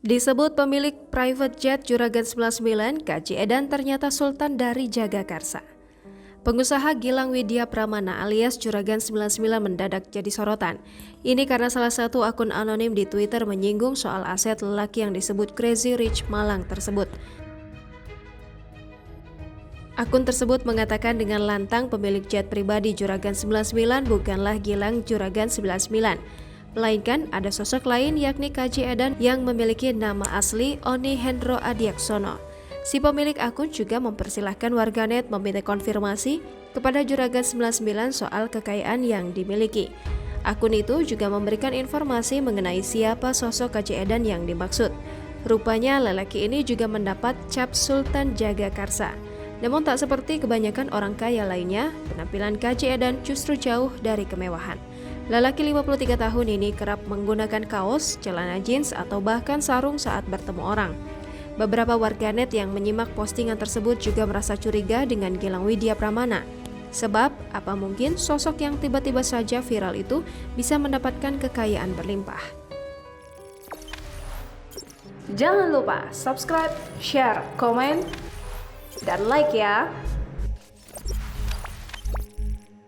Disebut pemilik private jet Juragan 99, KJ Edan ternyata sultan dari Jagakarsa. Pengusaha Gilang Widya Pramana alias Juragan 99 mendadak jadi sorotan. Ini karena salah satu akun anonim di Twitter menyinggung soal aset lelaki yang disebut Crazy Rich Malang tersebut. Akun tersebut mengatakan dengan lantang pemilik jet pribadi Juragan 99 bukanlah Gilang Juragan 99. Melainkan ada sosok lain yakni KJ Edan yang memiliki nama asli Oni Hendro Adiaksono. Si pemilik akun juga mempersilahkan warganet meminta konfirmasi kepada Juragan 99 soal kekayaan yang dimiliki. Akun itu juga memberikan informasi mengenai siapa sosok KJ Edan yang dimaksud. Rupanya lelaki ini juga mendapat cap Sultan Jagakarsa. Namun tak seperti kebanyakan orang kaya lainnya, penampilan KJ Edan justru jauh dari kemewahan. Lelaki 53 tahun ini kerap menggunakan kaos, celana jeans, atau bahkan sarung saat bertemu orang. Beberapa warganet yang menyimak postingan tersebut juga merasa curiga dengan Gilang Widya Pramana. Sebab, apa mungkin sosok yang tiba-tiba saja viral itu bisa mendapatkan kekayaan berlimpah? Jangan lupa subscribe, share, komen, dan like ya!